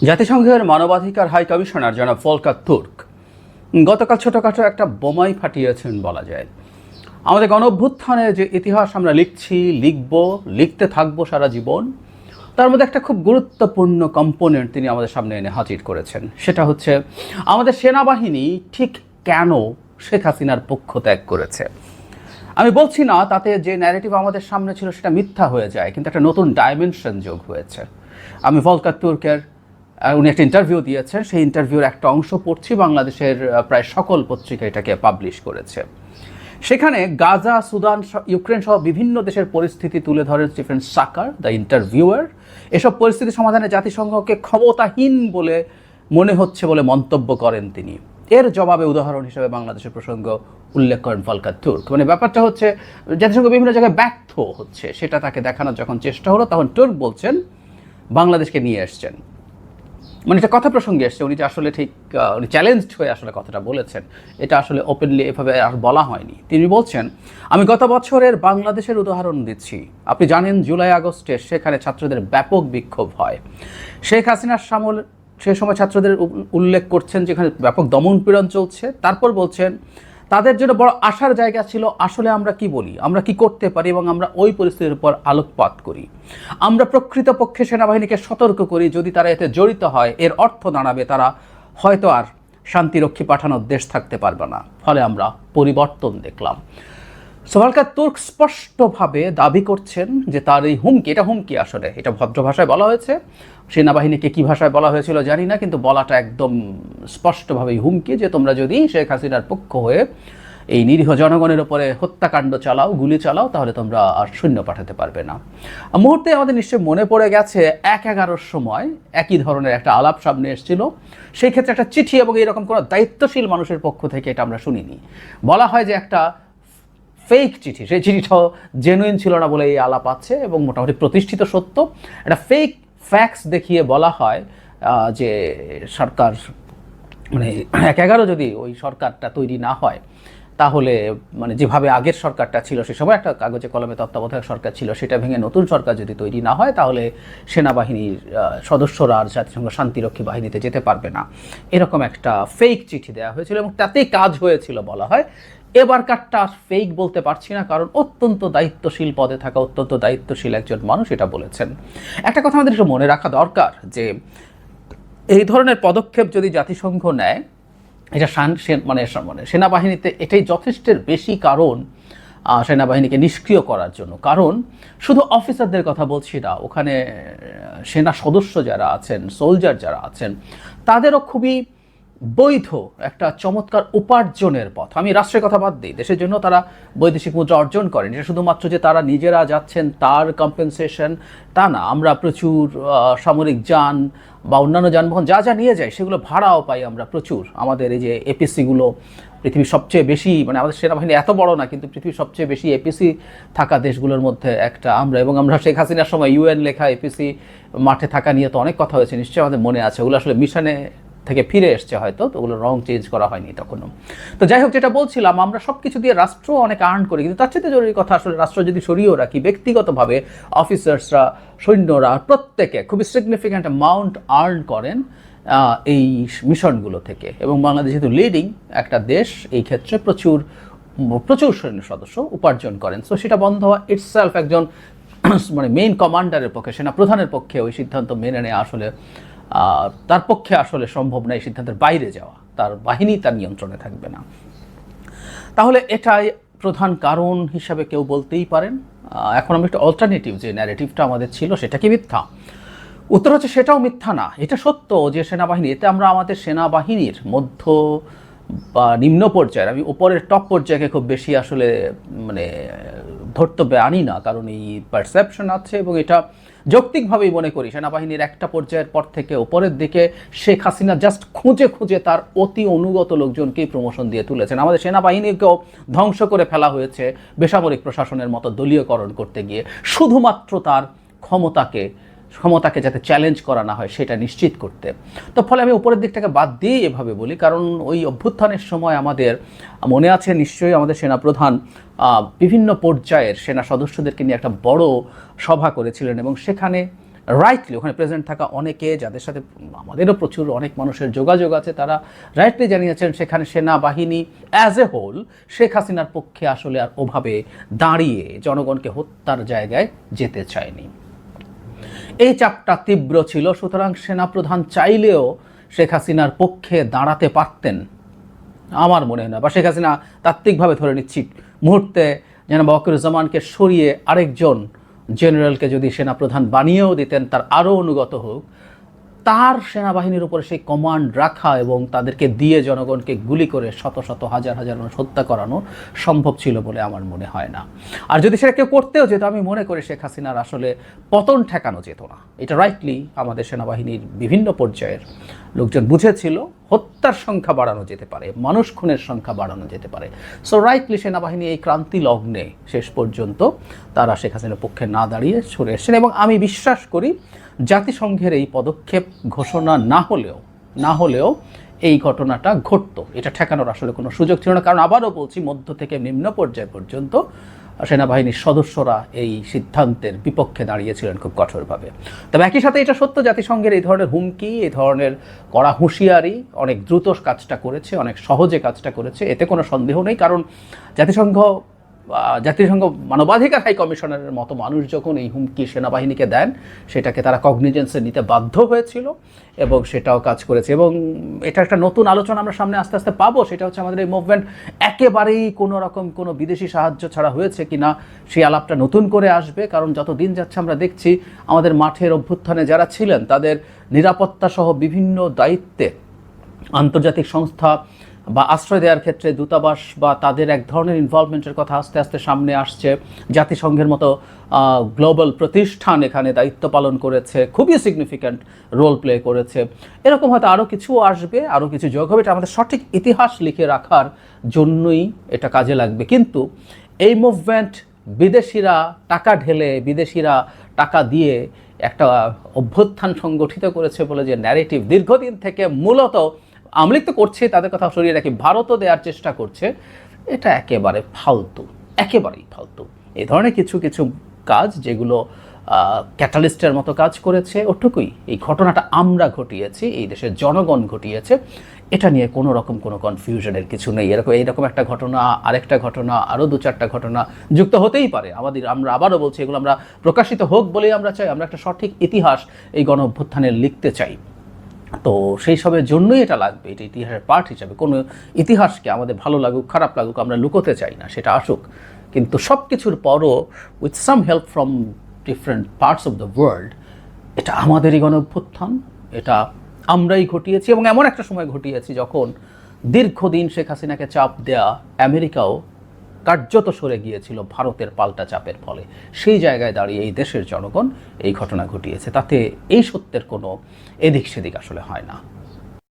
জাতিসংঘের মানবাধিকার high commissioner জনাব ভলকার তুর্ক গতকাল ছোটোখাটো একটা বোমাই ফাটিয়েছেন বলা যায়। আমাদের গণঅভ্যুত্থানের যে ইতিহাস আমরা লিখতে থাকবো সারা জীবন, তার মধ্যে একটা খুব গুরুত্বপূর্ণ কম্পোনেন্ট তিনি আমাদের সামনে এনে হাজির করেছেন। সেটা হচ্ছে আমাদের সেনাবাহিনী ঠিক কেন শেখ হাসিনার পক্ষ ত্যাগ করেছে। আমি বলছি না তাতে যে ন্যারেটিভ আমাদের সামনে ছিল সেটা মিথ্যা হয়ে যায়, কিন্তু একটা নতুন ডাইমেনশন যোগ হয়েছে। আমি ভলকার তুর্কের উনি একটা ইন্টারভিউ দিয়েছেন, সেই ইন্টারভিউর একটা অংশ পড়ছি। বাংলাদেশের প্রায় সকল পত্রিকা এটাকে পাবলিশ করেছে। সেখানে গাজা, সুদান, ইউক্রেন সহ বিভিন্ন দেশের পরিস্থিতি তুলে ধরেন স্টিফেন সাকার, দ্য ইন্টারভিউয়ার। এসব পরিস্থিতি সমাধানে জাতিসংঘকে ক্ষমতাহীন বলে মনে হচ্ছে বলে মন্তব্য করেন তিনি। এর জবাবে উদাহরণ হিসেবে বাংলাদেশের প্রসঙ্গ উল্লেখ করেন ভলকার তুর্ক। মানে ব্যাপারটা হচ্ছে জাতিসংঘ বিভিন্ন জায়গায় ব্যর্থ হচ্ছে, সেটা তাকে দেখানোর যখন চেষ্টা হলো, তখন তুর্ক বলছেন বাংলাদেশকে নিয়ে এসছেন। মানে এটা কথা প্রসঙ্গে এসছে, উনি যে আসলে ঠিক উনি চ্যালেঞ্জড হয়ে আসলে কথাটা বলেছেন, এটা আসলে ওপেনলি এভাবে আর বলা হয়নি। তিনি বলছেন, আমি গত বছরের বাংলাদেশের উদাহরণ দিচ্ছি। আপনি জানেন জুলাই আগস্টে সেখানে ছাত্রদের ব্যাপক বিক্ষোভ হয়। শেখ হাসিনার সামল সে সময় ছাত্রদের উল্লেখ করছেন যেখানে ব্যাপক দমন পীড়ন চলছে। তারপর বলছেন তাদের জন্য বড় আশার জায়গা ছিল আসলে আমরা কি বলি, আমরা কি করতে পারি, এবং আমরা ওই পরিস্থিতির উপর আলোকপাত করি। আমরা প্রকৃতপক্ষে সেনাবাহিনীকে সতর্ক করি, যদি তারা এতে জড়িত হয় এর অর্থ দাঁড়াবে তারা হয়তো আর শান্তিরক্ষী পাঠানোর দেশ থাকতে পারবে না। ফলে আমরা পরিবর্তন দেখলাম। ভলকার তুর্ক স্পষ্টভাবে দাবি করছেন যে তার এই হুমকি, এটা হুমকি আসলে, এটা ভদ্র ভাষায় বলা হয়েছে। সেনাবাহিনীকে কী ভাষায় বলা হয়েছিল জানি না, কিন্তু বলাটা একদম স্পষ্টভাবেই হুমকি যে তোমরা যদি শেখ হাসিনার পক্ষ হয়ে এই নিরীহ জনগণের উপরে হত্যাকাণ্ড চালাও, গুলি চালাও, তাহলে তোমরা আর সৈন্য পাঠাতে পারবে না। মুহূর্তে আমাদের নিশ্চয়ই মনে পড়ে গেছে 1/11 সময় একই ধরনের একটা আলাপ সামনে এসেছিল। সেই ক্ষেত্রে একটা চিঠি, এবং এইরকম কোনো দায়িত্বশীল মানুষের পক্ষ থেকে এটা আমরা শুনিনি। বলা হয় যে একটা ফেক চিঠি, সেই চিঠিটাও জেনুইন ছিল না বলে এই আলাপ আছে, এবং মোটামুটি প্রতিষ্ঠিত সত্য। একটা ফেক ফ্যাক্স দেখিয়ে বলা হয় যে সরকার মানে 1/11 যদি ওই সরকারটা তৈরি না হয়, তাহলে মানে যেভাবে আগের সরকারটা ছিল সে সময় একটা কাগজে কলমে তত্ত্বাবধায়ক সরকার ছিল, সেটা ভেঙে নতুন সরকার যদি তৈরি না হয়, তাহলে সেনাবাহিনীর সদস্যরা আর জাতিসংঘ শান্তিরক্ষী বাহিনীতে যেতে পারবে না। এরকম একটা ফেক চিঠি দেওয়া হয়েছিল, এবং তাতেই কাজ হয়েছিল বলা হয়। এবারকারটা ফেক বলতে পারছি না, কারণ অত্যন্ত দায়িত্বশীল পদে থাকা অত্যন্ত দায়িত্বশীল একজন মানুষ এটা বলেছেন। একটা কথা আমাদের একটু মনে রাখা দরকার যে এই ধরনের পদক্ষেপ যদি জাতিসংঘ নেয়, এটা মানে সেনাবাহিনীতে এটাই যথেষ্টের বেশি কারণ সেনাবাহিনীকে নিষ্ক্রিয় করার জন্য। কারণ শুধু অফিসারদের কথা বলছি না, ওখানে সেনা সদস্য যারা আছেন, সোলজার যারা আছেন, তাদেরও খুবই বৈধ একটা চমৎকার উপার্জনের পথ। আমি রাষ্ট্রের কথা বাদ দিই, দেশের জন্য তারা বৈদেশিক মুদ্রা অর্জন করেন। এটা শুধুমাত্র যে তারা নিজেরা যাচ্ছেন তার কম্পেনসেশন তা না, আমরা প্রচুর সামরিক যান বা অন্যান্য যানবাহন যা যা নিয়ে যাই সেগুলো ভাড়াও পাই আমরা প্রচুর। আমাদের এই যে এপিসিগুলো পৃথিবীর সবচেয়ে বেশি, মানে আমাদের সেনাবাহিনী এত বড় না, কিন্তু পৃথিবীর সবচেয়ে বেশি এপিসি থাকা দেশগুলোর মধ্যে একটা আমরা। এবং আমরা শেখ হাসিনার সময় ইউএন লেখা এপিসি মাঠে থাকা নিয়ে তো অনেক কথা হয়েছে, নিশ্চয়ই আমাদের মনে আছে। ওগুলো আসলে মিশনে থেকে ফিরে এসছে হয়তো, তো ওগুলো রং চেঞ্জ করা হয়নি তখনও। তো যাই হোক, যেটা বলছিলাম, আমরা সব কিছু দিয়ে রাষ্ট্র অনেক আর্ন করি, কিন্তু তার চেয়ে জরুরি কথা আসলে রাষ্ট্র যদি সরিয়েও রাখি, ব্যক্তিগতভাবে অফিসার্সরা, সৈন্যরা প্রত্যেকে খুবই সিগনিফিক্যান্ট অ্যামাউন্ট আর্ন করেন এই মিশনগুলো থেকে। এবং বাংলাদেশ যেহেতু লিডিং একটা দেশ এই ক্ষেত্রে, প্রচুর প্রচুর সৈন্য সদস্য উপার্জন করেন। সো সেটা বন্ধ হওয়া ইটসেলফ একজন মানে মেইন কমান্ডারের পক্ষে, সেনা প্রধানের পক্ষে ওই সিদ্ধান্ত মেনে নেওয়া আসলে তার পক্ষে আসলে সম্ভব না। এই সিদ্ধান্তের বাইরে যাওয়া, তার বাহিনী তার নিয়ন্ত্রণে থাকবে না। তাহলে এটাই প্রধান কারণ হিসাবে কেউ বলতেই পারেন। এখন আমি একটা অল্টারনেটিভ যে ন্যারেটিভটা আমাদের ছিল সেটা কি মিথ্যা? উত্তর হচ্ছে সেটাও মিথ্যা না। এটা সত্য যে সেনাবাহিনী, এতে আমরা আমাদের সেনাবাহিনীর মধ্য বা নিম্ন পর্যায়ের, আমি উপরের টপ পর্যায়কে খুব বেশি আসলে মানে ধর্তব্যে আনি না, কারণ এই পারসেপশন আছে, এবং এটা যৌক্তিকভাবেই মনে করি সেনাবাহিনীর একটা পর্যায়ের পর থেকে উপরের দিকে শেখ হাসিনা জাস্ট খুঁজে খুঁজে তার অতি অনুগত লোকজনকেই প্রমোশন দিয়ে তুলেছেন। আমাদের সেনাবাহিনীকেও ধ্বংস করে ফেলা হয়েছে বেসামরিক প্রশাসনের মতো দলীয়করণ করতে গিয়ে, শুধুমাত্র তার ক্ষমতাকে যাতে চ্যালেঞ্জ করা না হয় সেটা নিশ্চিত করতে। তো ফলে আমি উপরের দিকটাকে বাদ দিয়ে এভাবে বলি, কারণ ওই অভ্যুত্থানের সময় আমাদের মনে আছে নিশ্চয়ই আমাদের সেনাপ্রধান বিভিন্ন পর্যায়ের সেনা সদস্যদেরকে নিয়ে একটা বড় সভা করেছিলেন, এবং সেখানে রাইটলি ওখানে প্রেজেন্ট থাকা অনেকে, যাদের সাথে আমাদেরও প্রচুর অনেক মানুষের যোগাযোগ আছে, তারা রাইটলি জানিয়েছেন সেখানে সেনাবাহিনী অ্যাজ এ হোল শেখ হাসিনার পক্ষে আসলে আর ওভাবে দাঁড়িয়ে জনগণকে হত্যার জায়গায় যেতে চায়নি। এই চাপটা তীব্র ছিল, সুতরাং সেনাপ্রধান চাইলেও শেখ হাসিনার পক্ষে দাঁড়াতে পারতেন আমার মনে হয় না। বা শেখ হাসিনা তাত্ত্বিকভাবে ধরে নিচ্ছি মুহূর্তে জনাব ওয়াকারুজ্জামানকে সরিয়ে আরেকজন জেনারেলকে যদি সেনাপ্রধান বানিয়েও দিতেন, তার আরও অনুগত হোক, তার সেনাবাহিনীর উপরে সেই কমান্ড রাখা এবং তাদেরকে দিয়ে জনগণকে গুলি করে শত শত হাজার হাজার মানুষ হত্যা করানো সম্ভব ছিল বলে আমার মনে হয় না। আর যদি সেটা কেউ করতেও যেত, আমি মনে করি শেখ হাসিনার আসলে পতন ঠেকানো যেত না। এটা রাইটলি আমাদের সেনাবাহিনীর বিভিন্ন পর্যায়ের লোকজন বুঝেছিল। হত্যার সংখ্যা বাড়ানো যেতে পারে, মানুষ খুনের সংখ্যা বাড়ানো যেতে পারে। সো রাইটলি সেনাবাহিনী এই ক্রান্তি লগ্নে শেষ পর্যন্ত তারা শেখ হাসিনার পক্ষে না দাঁড়িয়ে সরে এসেছেন। এবং আমি বিশ্বাস করি জাতিসংঘের এই পদক্ষেপ ঘোষণা না হলেও এই ঘটনাটা ঘটতো। এটা ঠেকানোর আসলে কোনো সুযোগ ছিল না, কারণ আবারও বলছি, মধ্য থেকে নিম্ন পর্যায় পর্যন্ত সেনাবাহিনীর সদস্যরা এই সিদ্ধান্তের বিপক্ষে দাঁড়িয়েছিলেন খুব কঠোরভাবে। তবে একই সাথে এটা সত্য, জাতিসংঘের এই ধরনের হুমকি, এই ধরনের কড়া হুঁশিয়ারি অনেক দ্রুত কাজটা করেছে, অনেক সহজে কাজটা করেছে, এতে কোনো সন্দেহ নেই। কারণ জাতিসংঘ মানবাধিকার হাই কমিশনারের মতো মানুষ যখন এই হুমকি সেনাবাহিনীকে দেন, সেটাকে তারা কগনিজেন্সে নিতে বাধ্য হয়েছিল এবং সেটাও কাজ করেছে। এবং এটা একটা নতুন আলোচনা আমরা সামনে আস্তে আস্তে পাবো, সেটা হচ্ছে আমাদের এই মুভমেন্ট একেবারেই কোনো রকম কোনো বিদেশি সাহায্য ছাড়া হয়েছে কিনা, সেই আলাপটা নতুন করে আসবে। কারণ যত দিন যাচ্ছে আমরা দেখছি আমাদের মাঠের অভ্যুত্থানে যারা ছিলেন তাদের নিরাপত্তা সহ বিভিন্ন দায়িত্বে আন্তর্জাতিক সংস্থা বা আশ্রয় দেওয়ার ক্ষেত্রে দূতাবাস বা তাদের এক ধরনের ইনভলভমেন্টের কথা আস্তে আস্তে সামনে আসছে। জাতিসংঘের মতো গ্লোবাল প্রতিষ্ঠান এখানে দায়িত্ব পালন করেছে, খুবই সিগনিফিক্যান্ট রোল প্লে করেছে। এরকম হয়তো আরও কিছু আসবে, আরও কিছু যোগ হবে। এটা আমাদের সঠিক ইতিহাস লিখে রাখার জন্যই এটা কাজে লাগবে। কিন্তু এই মুভমেন্ট বিদেশিরা টাকা ঢেলে, বিদেশিরা টাকা দিয়ে একটা অভ্যুত্থান সংগঠিত করেছে বলে যে ন্যারেটিভ দীর্ঘদিন থেকে মূলত আওয়ামী লীগ তো করছে, তাদের কথা সরিয়ে রাখি, ভারতও দেওয়ার চেষ্টা করছে, এটা একেবারে ফালতু, একেবারেই ফালতু। এই ধরনের কিছু কিছু কাজ যেগুলো ক্যাটালিস্টের মতো কাজ করেছে, ওটুকুই। এই ঘটনাটা আমরা ঘটিয়েছি, এই দেশের জনগণ ঘটিয়েছে, এটা নিয়ে কোনো রকম কোনো কনফিউশনের কিছু নেই। এইরকম একটা ঘটনা, আরেকটা ঘটনা, আরও দু চারটা ঘটনা যুক্ত হতেই পারে। আমরা আবারও বলছি, এগুলো আমরা প্রকাশিত হোক বলেই আমরা চাই। আমরা একটা সঠিক ইতিহাস এই গণ অভ্যুত্থানের লিখতে চাই। তো সেই সবের জন্যই এটা লাগবে, এটা ইতিহাসের পার্ট হিসাবে। কোনো ইতিহাসকে আমাদের ভালো লাগুক খারাপ লাগুক আমরা লুকোতে চাই না, সেটা আসুক। কিন্তু সব কিছুর পরও with some help from different parts of the world, এটা আমাদেরই গণ অভ্যুত্থান, এটা আমরাই ঘটিয়েছি। এবং এমন একটা সময় ঘটিয়েছি যখন দীর্ঘদিন শেখ হাসিনাকে চাপ দেয়া আমেরিকাও কার্যত সরে গিয়েছিল ভারতের পাল্টা চাপের ফলে। সেই জায়গায় দাঁড়িয়ে এই দেশের জনগণ এই ঘটনা ঘটিয়েছে। তাতে এই সত্যের কোনো এদিক সেদিক আসলে হয় না।